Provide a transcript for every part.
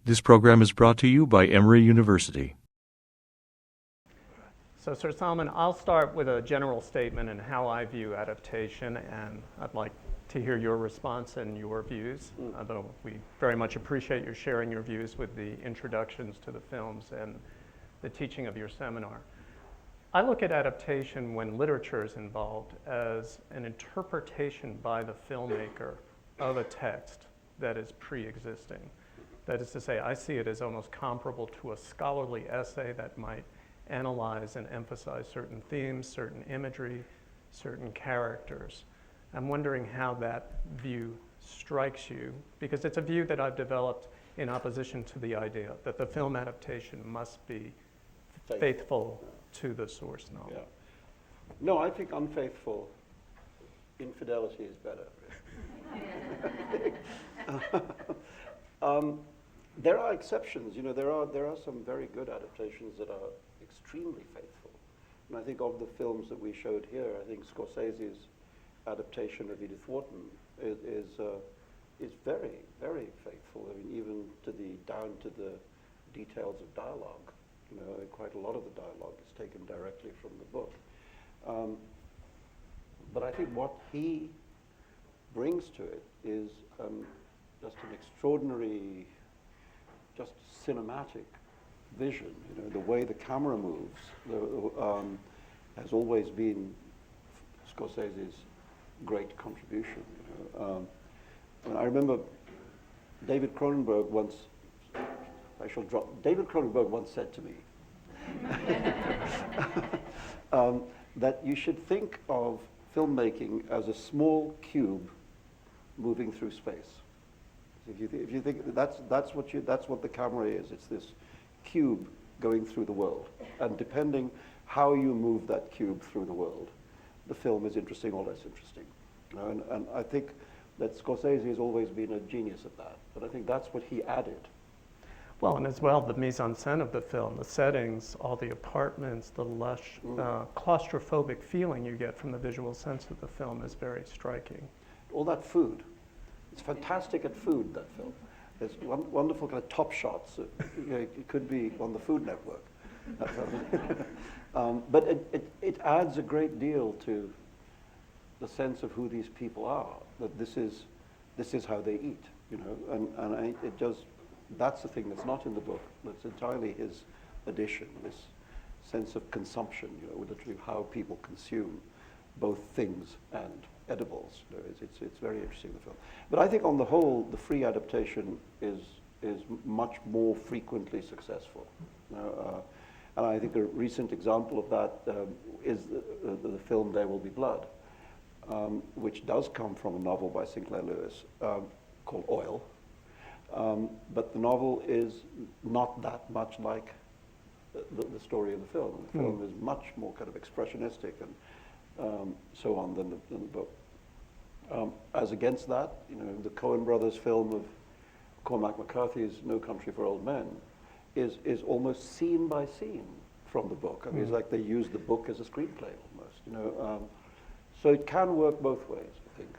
This program is brought to you by Emory University. So, Sir Salman, I'll start with a general statement in how I view adaptation, and I'd like to hear your response and your views, although we very much appreciate your sharing your views with the introductions to the films and the teaching of your seminar. I look at adaptation when literature is involved as an interpretation by the filmmaker of a text that is pre-existing. That is to say, I see it as almost comparable to a scholarly essay that might analyze and emphasize certain themes, certain imagery, certain characters. I'm wondering how that view strikes you, because it's a view that I've developed in opposition to the idea that the film adaptation must be faithful to the source novel. Yeah. No, I think unfaithful infidelity is better. There are exceptions. You know, there are some very good adaptations that are extremely faithful. And I think of the films that we showed here, I think Scorsese's adaptation of Edith Wharton is very, very faithful. I mean, even down to the details of dialogue. You know, quite a lot of the dialogue is taken directly from the book. But I think what he brings to it is just an extraordinary, just cinematic vision. You know, the way the camera moves has always been Scorsese's great contribution. You know, and I remember David Cronenberg once. David Cronenberg once said to me that you should think of filmmaking as a small cube moving through space. If you think that's what the camera is. It's this cube going through the world, and depending how you move that cube through the world, the film is interesting or less interesting. You know, and I think that Scorsese has always been a genius at that. But I think that's what he added. Well, and as well, the mise-en-scène of the film, the settings, all the apartments, the lush, claustrophobic feeling you get from the visual sense of the film is very striking. All that food. It's fantastic at food, that film. There's wonderful kind of top shots. You know, it could be on the Food Network. But it adds a great deal to the sense of who these people are, that this is how they eat, you know, and it does. That's the thing that's not in the book. That's entirely his addition, this sense of consumption, you know, literally how people consume both things and edibles. You know, it's very interesting, the film. But I think on the whole, the free adaptation is much more frequently successful. You know, and I think a recent example of that is the film There Will Be Blood, which does come from a novel by Sinclair Lewis called Oil. But the novel is not that much like the story of the film. The film is much more kind of expressionistic and so on than the book. As against that, you know, the Coen brothers film of Cormac McCarthy's No Country for Old Men is almost scene by scene from the book. I mean, it's like they use the book as a screenplay almost. You know, so it can work both ways, I think.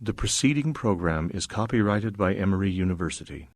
The preceding program is copyrighted by Emory University.